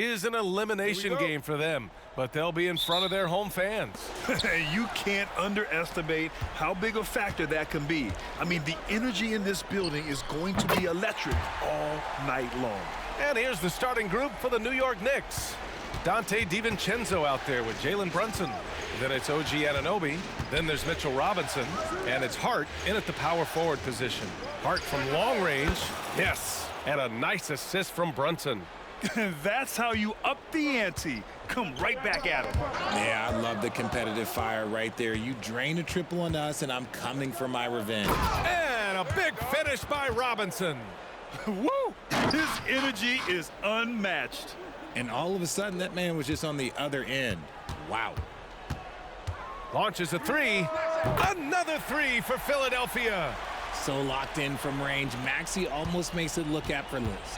is an elimination game for them, but they'll be in front of their home fans. You can't underestimate how big a factor that can be. I mean, the energy in this building is going to be electric all night long. And here's the starting group for the New York Knicks. Dante DiVincenzo out there with Jalen Brunson. Then it's OG Anunoby. Then there's Mitchell Robinson. And it's Hart in at the power forward position. Hart from long range. Yes. And a nice assist from Brunson. That's how you up the ante. Come right back at him. Yeah, I love the competitive fire right there. You drain a triple on us, and I'm coming for my revenge. And a big finish by Robinson. Woo! His energy is unmatched. And all of a sudden, that man was just on the other end. Wow. Launches a three. Another three for Philadelphia. So locked in from range, Maxey almost makes it look effortless.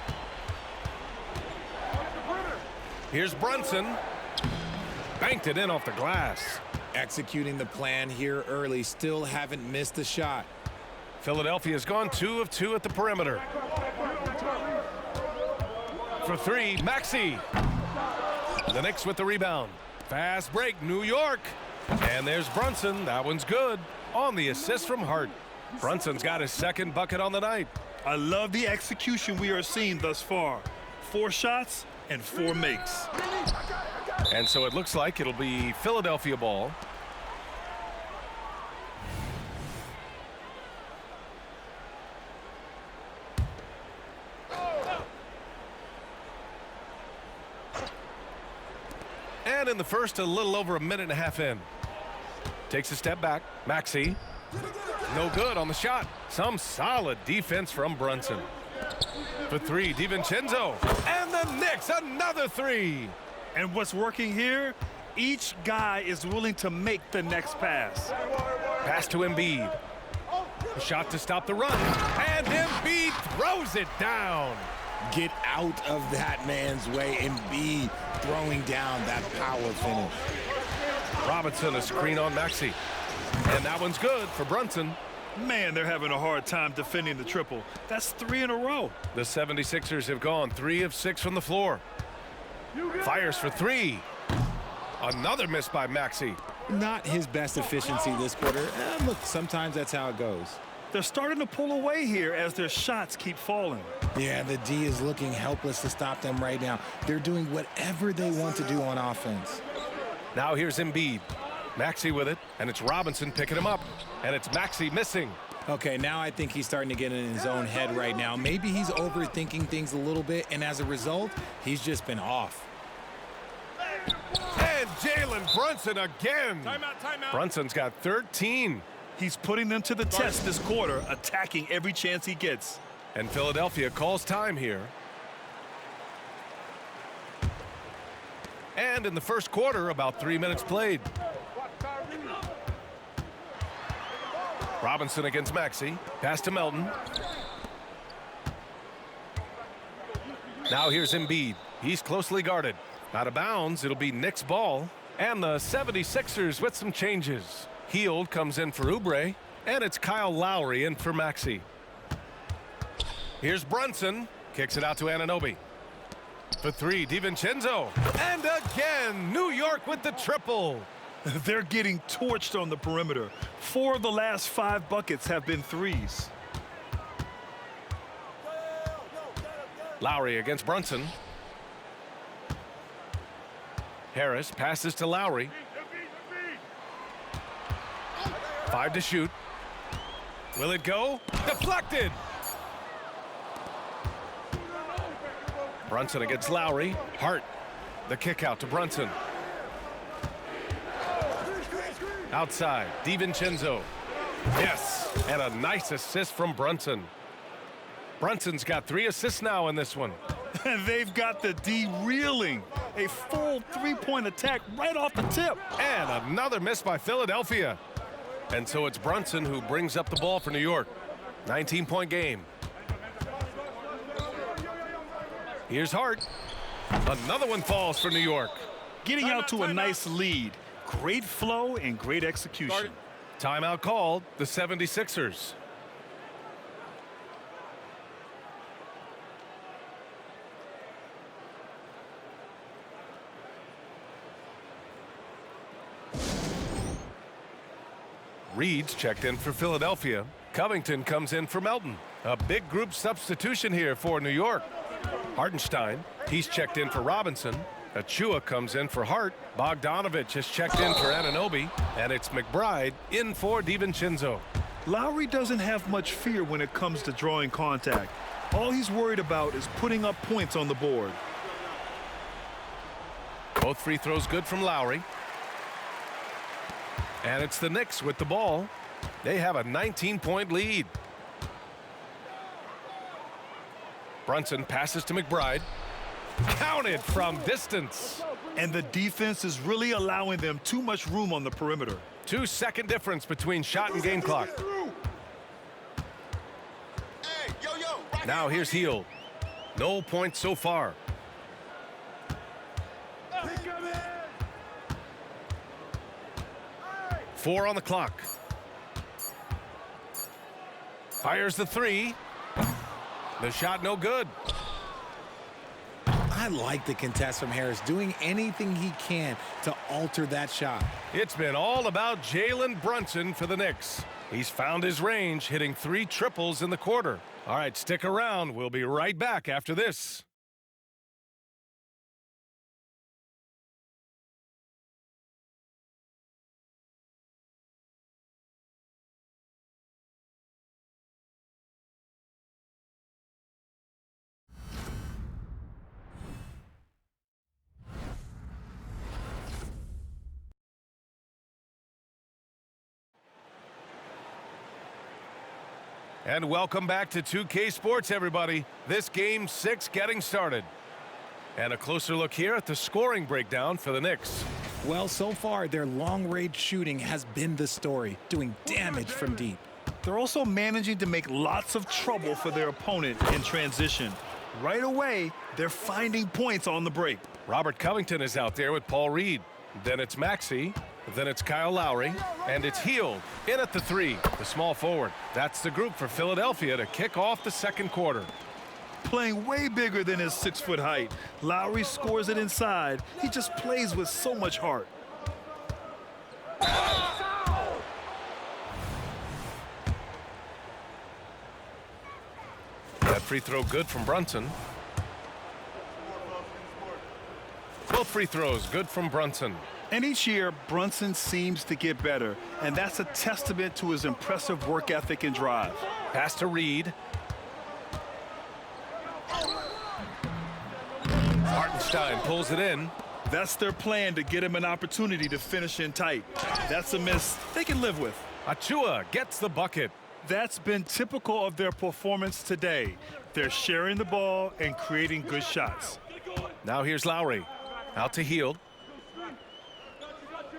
Here's Brunson. Banked it in off the glass. Executing the plan here early, still haven't missed a shot. Philadelphia's gone 2 of 2 at the perimeter. For three, Maxey. The Knicks with the rebound. Fast break, New York. And there's Brunson. That one's good. On the assist from Hart. Brunson's got his second bucket on the night. I love the execution we are seeing thus far. 4 shots and 4 makes. And so it looks like it'll be Philadelphia ball. And in the first, a little over a minute and a half in. Takes a step back. Maxey. No good on the shot. Some solid defense from Brunson. For three, DiVincenzo. And the Knicks, another three. And what's working here? Each guy is willing to make the next pass. Pass to Embiid. A shot to stop the run. And Embiid throws it down. Get out of that man's way. Embiid throwing down that power finish. Robinson, a screen on Maxey. And that one's good for Brunson. Man, they're having a hard time defending the triple. That's 3 in a row. The 76ers have gone 3 of 6 from the floor. Fires for three. Another miss by Maxey. Not his best efficiency this quarter. Look, sometimes that's how it goes. They're starting to pull away here as their shots keep falling. Yeah, the D is looking helpless to stop them right now. They're doing whatever they want to do on offense. Now here's Embiid. Maxey with it, and it's Robinson picking him up. And it's Maxey missing. Okay, now I think he's starting to get in his own head right now. Maybe he's overthinking things a little bit, and as a result, he's just been off. And Jalen Brunson again. Timeout. Brunson's got 13. He's putting them to the test this quarter, attacking every chance he gets. And Philadelphia calls time here. And in the first quarter, about 3 minutes played. Robinson against Maxey. Pass to Melton. Now here's Embiid. He's closely guarded. Out of bounds, it'll be Knicks ball. And the 76ers with some changes. Hield comes in for Oubre. And it's Kyle Lowry in for Maxey. Here's Brunson. Kicks it out to Anunoby. For three, DiVincenzo. And again, New York with the triple. They're getting torched on the perimeter. 4 of the last 5 buckets have been threes. Lowry against Brunson. Harris passes to Lowry. 5 to shoot. Will it go? Deflected! Brunson against Lowry. Hart. The kick out to Brunson. Outside, DiVincenzo. Yes, and a nice assist from Brunson. Brunson's got 3 assists now in this one. They've got the D reeling. A full 3-point attack right off the tip. And another miss by Philadelphia. And so it's Brunson who brings up the ball for New York. 19-point game. Here's Hart. Another one falls for New York. Getting out to a nice lead. Great flow and great execution. Timeout called, the 76ers. Reed's checked in for Philadelphia. Covington comes in for Melton. A big group substitution here for New York. Hartenstein, he's checked in for Robinson. Achua comes in for Hart. Bogdanovich has checked in for Anunoby. And it's McBride in for DiVincenzo. Lowry doesn't have much fear when it comes to drawing contact. All he's worried about is putting up points on the board. Both free throws good from Lowry. And it's the Knicks with the ball. They have a 19-point lead. Brunson passes to McBride. Counted from distance. And the defense is really allowing them too much room on the perimeter. 2-second difference between shot and game clock. Now here's Hield. No points so far. Four on the clock. Fires the three. The shot no good. I like the contest from Harris, doing anything he can to alter that shot. It's been all about Jalen Brunson for the Knicks. He's found his range, hitting 3 triples in the quarter. All right, stick around. We'll be right back after this. And welcome back to 2K Sports, everybody. This Game 6 getting started. And a closer look here at the scoring breakdown for the Knicks. Well, so far, their long-range shooting has been the story, doing damage from deep. They're also managing to make lots of trouble for their opponent in transition. Right away, they're finding points on the break. Robert Covington is out there with Paul Reed. Then it's Maxey. Then it's Kyle Lowry. And it's Hield in at the 3, the small forward. That's the group for Philadelphia to kick off the second quarter. Playing way bigger than his 6-foot height. Lowry scores it inside. He just plays with so much heart. That free throw good from Brunson. Both free throws good from Brunson. And each year, Brunson seems to get better, and that's a testament to his impressive work ethic and drive. Pass to Reed. Hartenstein pulls it in. That's their plan to get him an opportunity to finish in tight. That's a miss they can live with. Achua gets the bucket. That's been typical of their performance today. They're sharing the ball and creating good shots. Now here's Lowry. Out to Hield.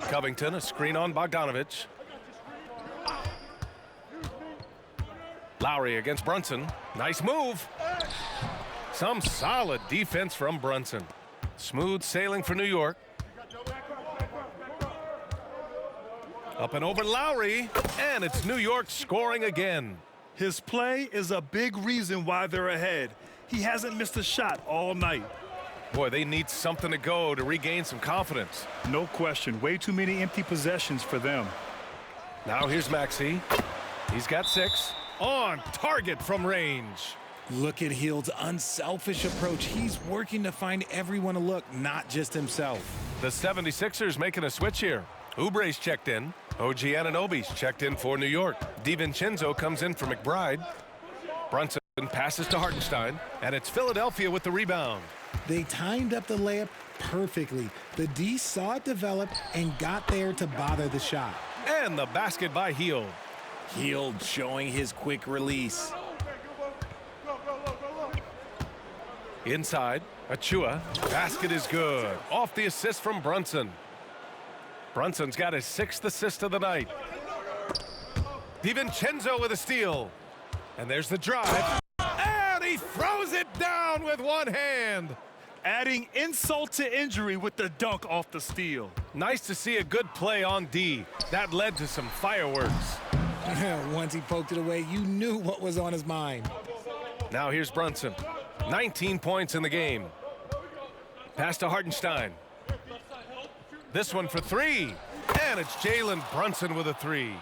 Covington, a screen on Bogdanovich. Lowry against Brunson. Nice move. Some solid defense from Brunson. Smooth sailing for New York. Up and over Lowry, and it's New York scoring again. His play is a big reason why they're ahead. He hasn't missed a shot all night. Boy, they need something to go to regain some confidence. No question. Way too many empty possessions for them. Now here's Maxey. He's got 6. On target from range. Look at Hield's unselfish approach. He's working to find everyone a look, not just himself. The 76ers making a switch here. Oubre's checked in. OG Anunoby's checked in for New York. DiVincenzo comes in for McBride. Brunson passes to Hartenstein, and it's Philadelphia with the rebound. They timed up the layup perfectly. The D saw it develop and got there to bother the shot. And the basket by Hield. Hield showing his quick release. Inside, Achua. Basket is good. Off the assist from Brunson. Brunson's got his 6th assist of the night. DiVincenzo with a steal. And there's the drive. And he throws it down with one hand. Adding insult to injury with the dunk off the steal. Nice to see a good play on D. That led to some fireworks. Once he poked it away, you knew what was on his mind. Now here's Brunson. 19 points in the game. Pass to Hartenstein. This one for 3. And it's Jalen Brunson with a 3.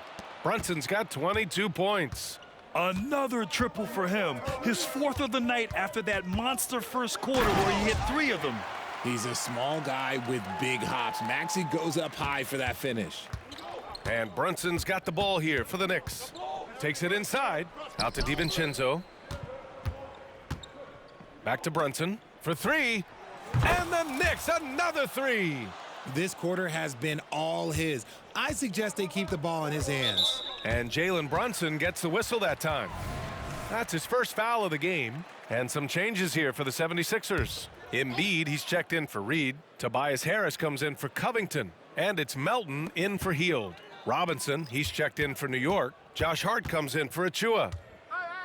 Brunson's got 22 points. Another triple for him. His fourth of the night after that monster first quarter where he hit 3 of them. He's a small guy with big hops. Maxey goes up high for that finish. And Brunson's got the ball here for the Knicks. Takes it inside. Out to DiVincenzo. Back to Brunson for 3. And the Knicks, another 3. This quarter has been all his. I suggest they keep the ball in his hands. And Jalen Brunson gets the whistle that time. That's his first foul of the game. And some changes here for the 76ers. Embiid, he's checked in for Reed. Tobias Harris comes in for Covington. And it's Melton in for Hield. Robinson, he's checked in for New York. Josh Hart comes in for Achua.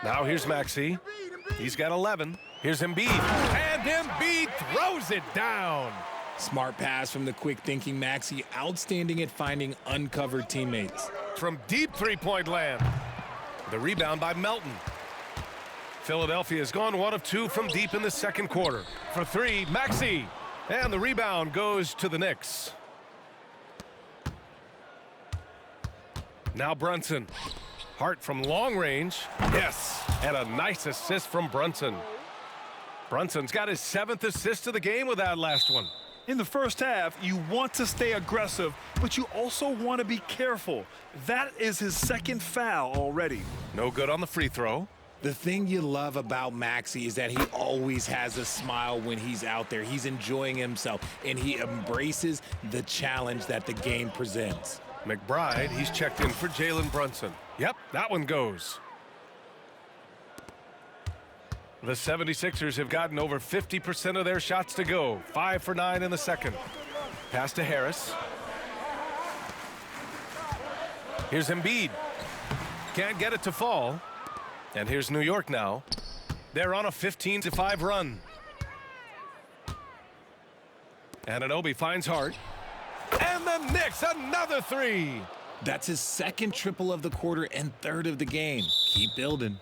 Now here's Maxey. He's got 11. Here's Embiid. And Embiid throws it down. Smart pass from the quick-thinking Maxey. Outstanding at finding uncovered teammates. From deep three-point land. The rebound by Melton. Philadelphia has gone 1 of 2 from deep in the second quarter. For 3, Maxey. And the rebound goes to the Knicks. Now Brunson. Hart from long range. Yes. And a nice assist from Brunson. Brunson's got his 7th assist of the game with that last one. In the first half, you want to stay aggressive, but you also want to be careful. That is his 2nd foul already. No good on the free throw. The thing you love about Maxey is that he always has a smile when he's out there. He's enjoying himself, and he embraces the challenge that the game presents. McBride, he's checked in for Jalen Brunson. Yep, that one goes. The 76ers have gotten over 50% of their shots to go. 5 for 9 in the second. Pass to Harris. Here's Embiid. Can't get it to fall. And here's New York now. They're on a 15-5 run. Anunoby finds Hart. And the Knicks, another 3. That's his 2nd triple of the quarter and 3rd of the game. Keep building.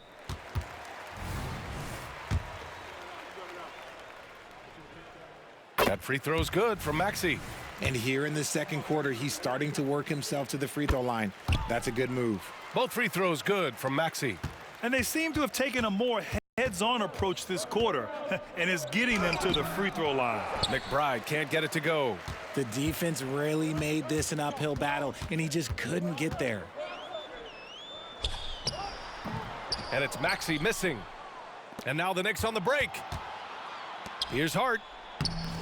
That free throw's good from Maxey. And here in the second quarter, he's starting to work himself to the free throw line. That's a good move. Both free throws good from Maxey. And they seem to have taken a more heads-on approach this quarter, and it's getting them to the free throw line. McBride can't get it to go. The defense really made this an uphill battle, and he just couldn't get there. And it's Maxey missing. And now the Knicks on the break. Here's Hart.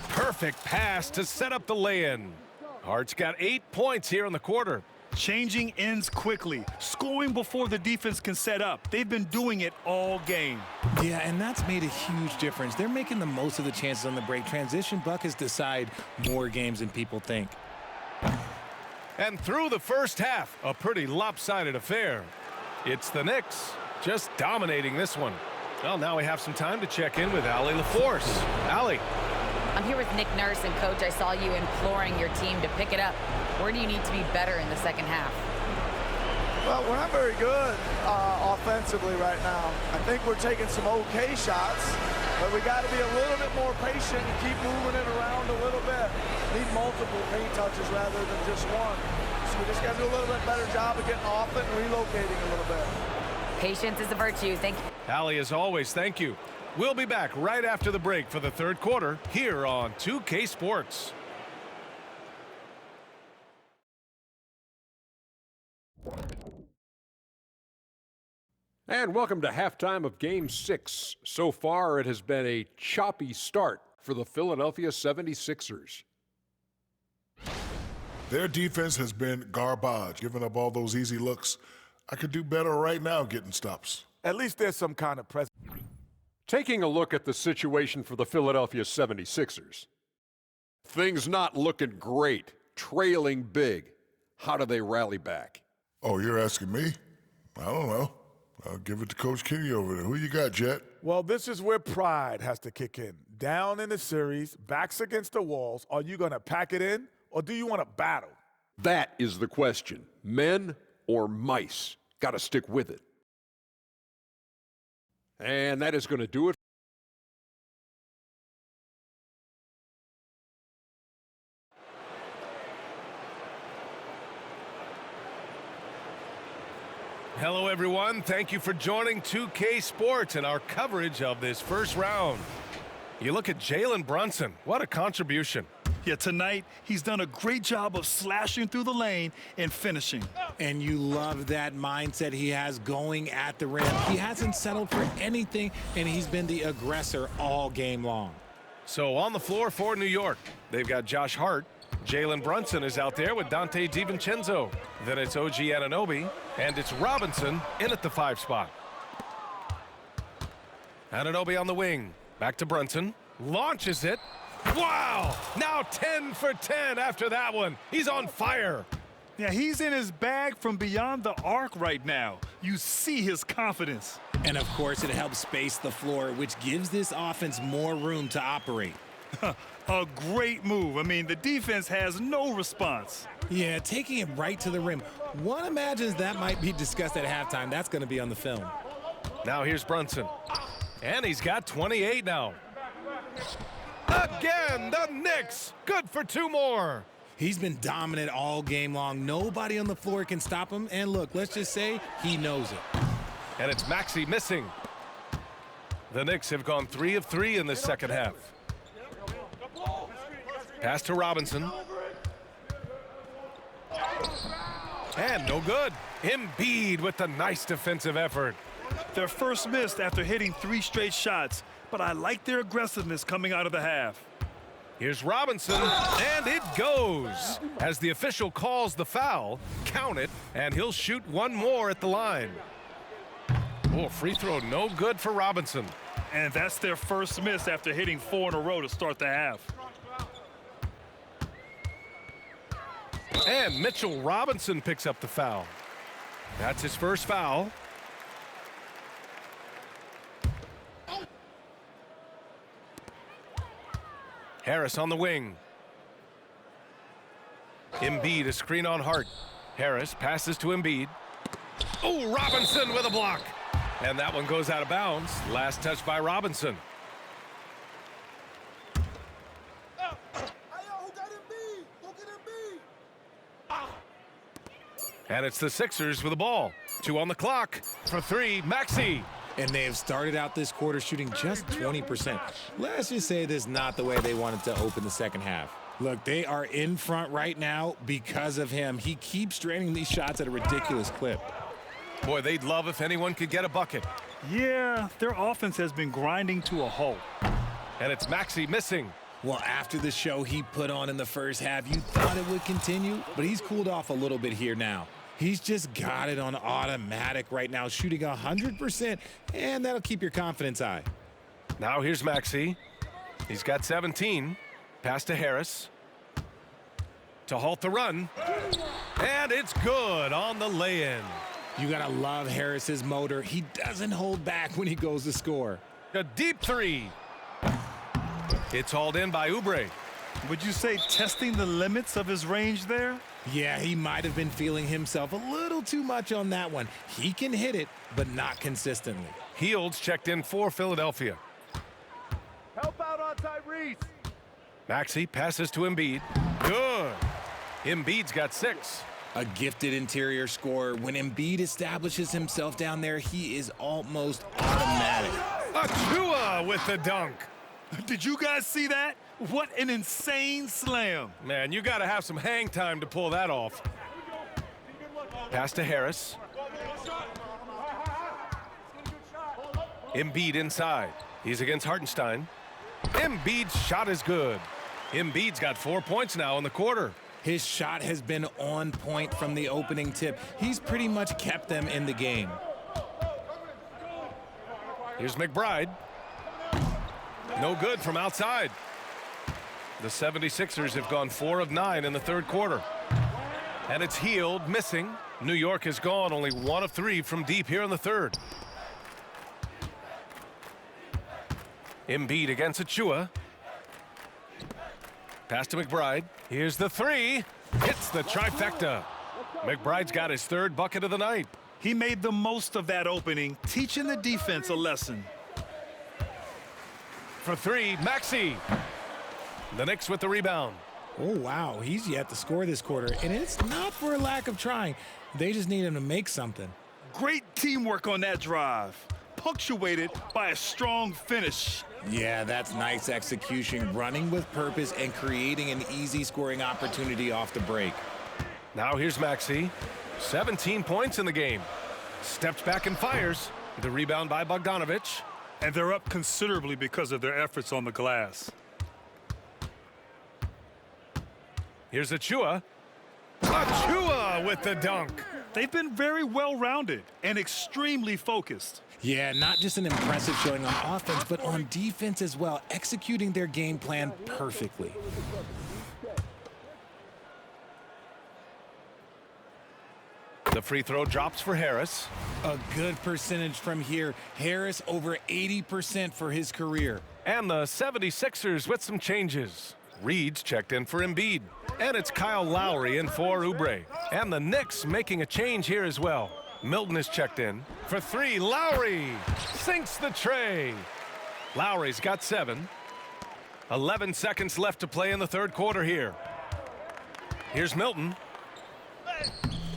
Perfect pass to set up the lay-in. Hart's got 8 points here in the quarter. Changing ends quickly, scoring before the defense can set up. They've been doing it all game. Yeah, and that's made a huge difference. They're making the most of the chances on the break. Transition buckets decide more games than people think. And through the first half, a pretty lopsided affair. It's the Knicks just dominating this one. Well, now we have some time to check in with Allie LaForce. Allie. I'm here with Nick Nurse, and Coach, I saw you imploring your team to pick it up. Where do you need to be better in the second half? Well, we're not very good offensively right now. I think we're taking some okay shots, but we got to be a little bit more patient and keep moving it around a little bit. Need multiple paint touches rather than just one. So we just got to do a little bit better job of getting off it and relocating a little bit. Patience is a virtue. Thank you. Allie, as always, thank you. We'll be back right after the break for the third quarter here on 2K Sports. And welcome to halftime of Game 6. So far, it has been a choppy start for the Philadelphia 76ers. Their defense has been garbage, giving up all those easy looks. I could do better right now getting stops. At least there's some kind of presence. Taking a look at the situation for the Philadelphia 76ers. Things not looking great, trailing big. How do they rally back? Oh, you're asking me? I don't know. I'll give it to Coach Kenny over there. Who you got, Jet? Well, this is where pride has to kick in. Down in the series, backs against the walls, are you going to pack it in or do you want to battle? That is the question. Men or mice? Got to stick with it. And that is going to do it. Hello, everyone. Thank you for joining 2K Sports and our coverage of this first round. You look at Jalen Brunson. What a contribution. Yeah, tonight he's done a great job of slashing through the lane and finishing. And you love that mindset he has going at the rim. He hasn't settled for anything, and he's been the aggressor all game long. So on the floor for New York, they've got Josh Hart. Jalen Brunson is out there with Dante DiVincenzo. Then it's OG Anunoby, and it's Robinson in at the 5 spot. Anunoby on the wing. Back to Brunson. Launches it. Wow! Now 10 for 10 after that one. He's on fire. Yeah, he's in his bag from beyond the arc right now. You see his confidence. And, of course, it helps space the floor, which gives this offense more room to operate. A great move. I mean, the defense has no response. Yeah, taking it right to the rim. One imagines that might be discussed at halftime. That's going to be on the film. Now here's Brunson. And he's got 28 now. Again, the Knicks. Good for 2 more. He's been dominant all game long. Nobody on the floor can stop him. And look, let's just say he knows it. And it's Maxey missing. The Knicks have gone 3 of 3 in the second half. Pass to Robinson. And no good. Embiid with the nice defensive effort. Their first missed after hitting 3 straight shots, but I like their aggressiveness coming out of the half. Here's Robinson, and it goes. As the official calls the foul, count it, and he'll shoot 1 more at the line. Oh, free throw no good for Robinson. And that's their first miss after hitting 4 in a row to start the half. And Mitchell Robinson picks up the foul. That's his first foul. Harris on the wing. Embiid, a screen on Hart. Harris passes to Embiid. Oh, Robinson with a block. And that one goes out of bounds. Last touch by Robinson. And it's the Sixers with the ball. 2 on the clock. For 3, Maxey. And they have started out this quarter shooting just 20%. Let's just say this is not the way they wanted to open the second half. Look, they are in front right now because of him. He keeps draining these shots at a ridiculous clip. Boy, they'd love if anyone could get a bucket. Yeah, their offense has been grinding to a halt. And it's Maxey missing. Well, after the show he put on in the first half, you thought it would continue, but he's cooled off a little bit here now. He's just got it on automatic right now, shooting 100%, and that'll keep your confidence high. Now here's Maxey. He's got 17. Pass to Harris. To halt the run. And it's good on the lay-in. You gotta love Harris's motor. He doesn't hold back when he goes to score. A deep 3. It's hauled in by Oubre. Would you say testing the limits of his range there? Yeah, he might have been feeling himself a little too much on that one. He can hit it, but not consistently. Fields checked in for Philadelphia. Help out on Tyrese. Maxey passes to Embiid. Good. Embiid's got 6. A gifted interior scorer. When Embiid establishes himself down there, he is almost automatic. Achua with the dunk. Did you guys see that? What an insane slam. Man, you got to have some hang time to pull that off. Pass to Harris. Embiid inside. He's against Hartenstein. Embiid's shot is good. Embiid's got 4 points now in the quarter. His shot has been on point from the opening tip. He's pretty much kept them in the game. Here's McBride. No good from outside. The 76ers have gone 4 of 9 in the third quarter. And it's Hield missing. New York has gone only 1 of 3 from deep here in the third. Embiid against Achua. Pass to McBride. Here's the 3. Hits the trifecta. McBride's got his 3rd bucket of the night. He made the most of that opening, teaching the defense a lesson. For 3, Maxey. The Knicks with the rebound. Oh, wow. He's yet to score this quarter, and it's not for a lack of trying. They just need him to make something. Great teamwork on that drive, punctuated by a strong finish. Yeah, that's nice execution, running with purpose and creating an easy scoring opportunity off the break. Now here's Maxey. 17 points in the game. Steps back and fires. The rebound by Bogdanovich. And they're up considerably because of their efforts on the glass. Here's Achua. Achua with the dunk. They've been very well-rounded and extremely focused. Yeah, not just an impressive showing on offense, but on defense as well, executing their game plan perfectly. The free throw drops for Harris. A good percentage from here. Harris over 80% for his career. And the 76ers with some changes. Reed's checked in for Embiid. And it's Kyle Lowry in for Oubre. And the Knicks making a change here as well. Milton is checked in for 3. Lowry sinks the tray. Lowry's got 7. 11 seconds left to play in the third quarter here. Here's Milton.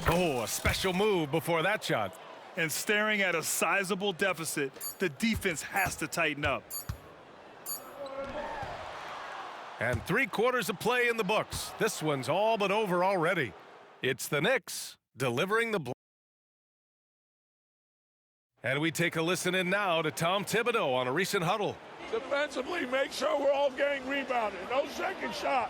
Oh, a special move before that shot. And staring at a sizable deficit, the defense has to tighten up. And 3 quarters of play in the books. This one's all but over already. It's the Knicks delivering the blow. And we take a listen in now to Tom Thibodeau on a recent huddle. Defensively, make sure we're all getting rebounded. No second shot.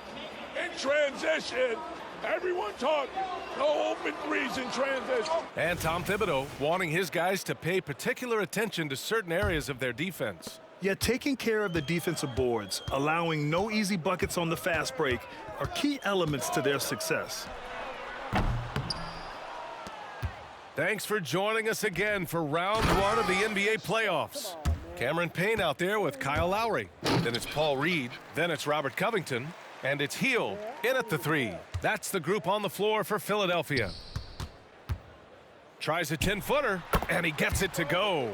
In transition, everyone talking. No open threes in transition. And Tom Thibodeau wanting his guys to pay particular attention to certain areas of their defense. Yet taking care of the defensive boards, allowing no easy buckets on the fast break, are key elements to their success. Thanks for joining us again for round 1 of the NBA playoffs. Cameron Payne out there with Kyle Lowry. Then it's Paul Reed. Then it's Robert Covington. And it's Hield in at the 3. That's the group on the floor for Philadelphia. Tries a 10-footer, and he gets it to go.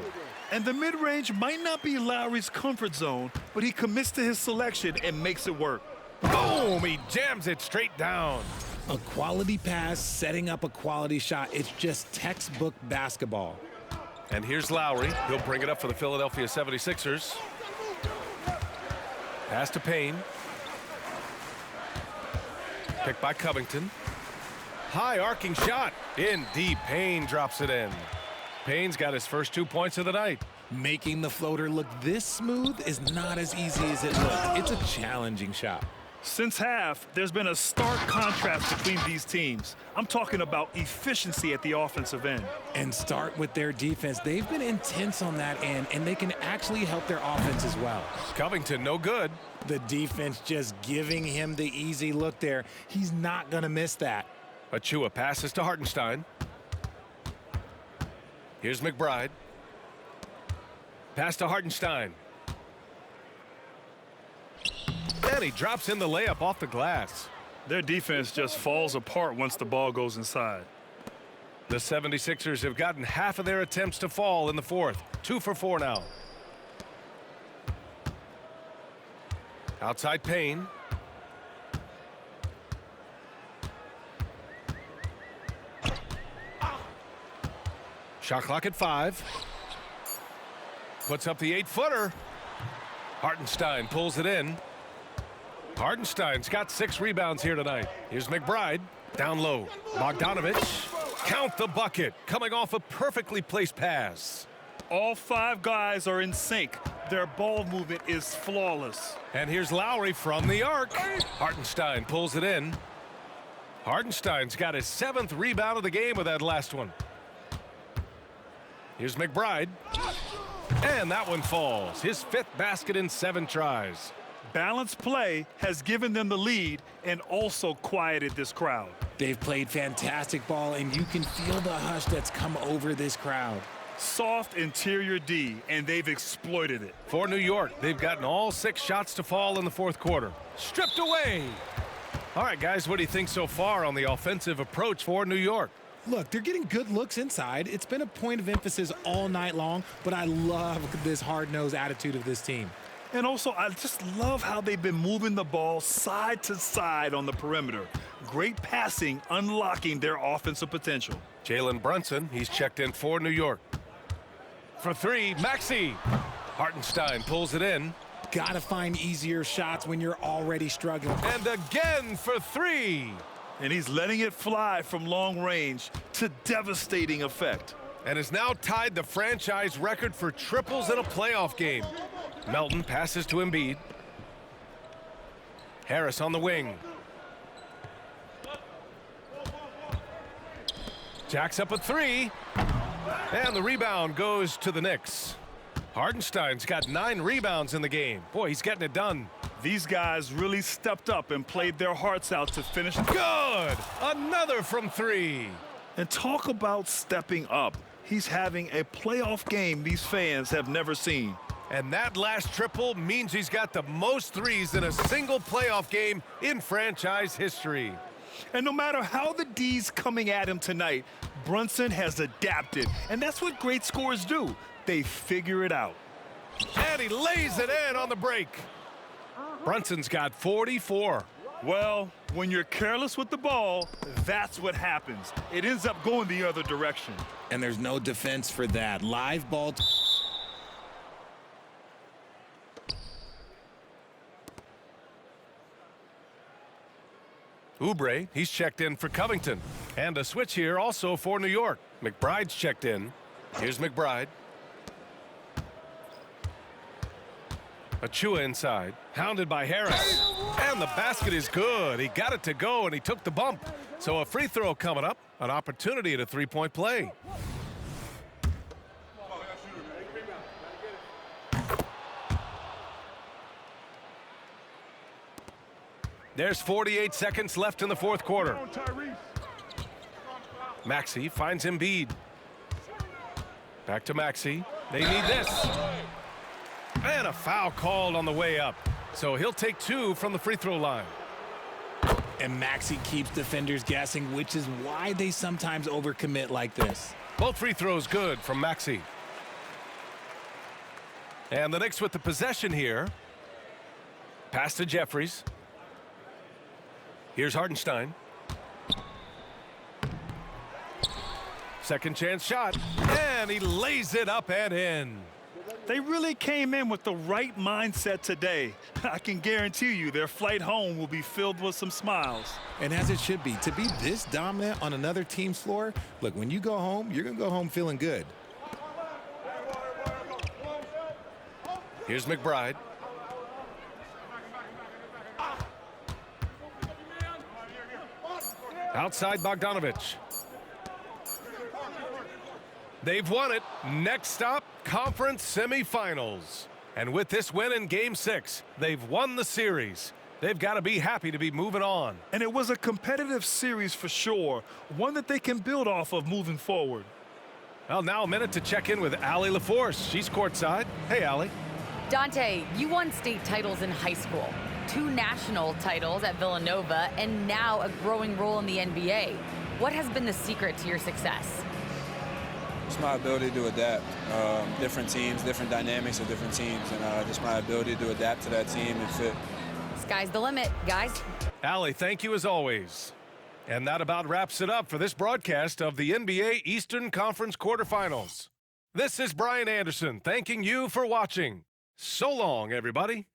And the mid-range might not be Lowry's comfort zone, but he commits to his selection and makes it work. Boom! He jams it straight down. A quality pass, setting up a quality shot. It's just textbook basketball. And here's Lowry. He'll bring it up for the Philadelphia 76ers. Pass to Payne. Picked by Covington. High arcing shot. In deep. Payne drops it in. Payne's got his first 2 points of the night. Making the floater look this smooth is not as easy as it looks. It's a challenging shot. Since half, there's been a stark contrast between these teams. I'm talking about efficiency at the offensive end. And start with their defense. They've been intense on that end, and they can actually help their offense as well. Covington, no good. The defense just giving him the easy look there. He's not going to miss that. Achua passes to Hartenstein. Here's McBride. Pass to Hartenstein. And he drops in the layup off the glass. Their defense just falls apart once the ball goes inside. The 76ers have gotten half of their attempts to fall in the fourth. 2 for 4 now. Outside Payne. Shot clock at 5. Puts up the 8-footer. Hartenstein pulls it in. Hartenstein's got 6 rebounds here tonight. Here's McBride. Down low. Bogdanovich. Count the bucket. Coming off a perfectly placed pass. All 5 guys are in sync. Their ball movement is flawless. And here's Lowry from the arc. Hartenstein pulls it in. Hartenstein's got his 7th rebound of the game with that last one. Here's McBride. And that one falls. His 5th basket in 7 tries. Balanced play has given them the lead and also quieted this crowd. They've played fantastic ball, and you can feel the hush that's come over this crowd. Soft interior D, and they've exploited it. For New York, they've gotten all 6 shots to fall in the fourth quarter. Stripped away. All right, guys, what do you think so far on the offensive approach for New York? Look, they're getting good looks inside. It's been a point of emphasis all night long, but I love this hard-nosed attitude of this team. And also, I just love how they've been moving the ball side to side on the perimeter. Great passing, unlocking their offensive potential. Jalen Brunson, he's checked in for New York. For three, Maxey. Hartenstein pulls it in. Gotta find easier shots when you're already struggling. And again for three. And he's letting it fly from long range to devastating effect. And has now tied the franchise record for triples in a playoff game. Melton passes to Embiid. Harris on the wing. Jacks up a three. And the rebound goes to the Knicks. Hartenstein's got 9 rebounds in the game. Boy, he's getting it done. These guys really stepped up and played their hearts out to finish. Good! Another from three. And talk about stepping up. He's having a playoff game these fans have never seen. And that last triple means he's got the most threes in a single playoff game in franchise history. And no matter how the D's coming at him tonight, Brunson has adapted. And that's what great scorers do. They figure it out. And he lays it in on the break. Brunson's got 44. Well, when you're careless with the ball, that's what happens. It ends up going the other direction. And there's no defense for that. Live ball. Oubre, he's checked in for Covington. And a switch here also for New York. McBride's checked in. Here's McBride. Achua inside, hounded by Harris. And the basket is good. He got it to go, and he took the bump. So a free throw coming up, an opportunity at a three-point play. There's 48 seconds left in the fourth quarter. Maxey finds Embiid. Back to Maxey. They need this. And a foul called on the way up. So he'll take 2 from the free throw line. And Maxey keeps defenders guessing, which is why they sometimes overcommit like this. Both free throws good from Maxey. And the Knicks with the possession here. Pass to Jeffries. Here's Hartenstein. Second chance shot. And he lays it up and in. They really came in with the right mindset today. I can guarantee you their flight home will be filled with some smiles. And as it should be, to be this dominant on another team's floor, look, when you go home, you're going to go home feeling good. Here's McBride. Outside Bogdanovich. They've won it. Next stop, conference semifinals. And with this win in Game 6, they've won the series. They've got to be happy to be moving on. And it was a competitive series for sure, one that they can build off of moving forward. Well, now a minute to check in with Allie LaForce. She's courtside. Hey, Allie. Dante, you won state titles in high school, 2 national titles at Villanova, and now a growing role in the NBA. What has been the secret to your success? Just my ability to adapt. Different teams, different dynamics of different teams, and just my ability to adapt to that team and fit. Sky's the limit, guys. Allie, thank you as always. And that about wraps it up for this broadcast of the NBA Eastern Conference quarterfinals. This is Brian Anderson thanking you for watching. So long, everybody.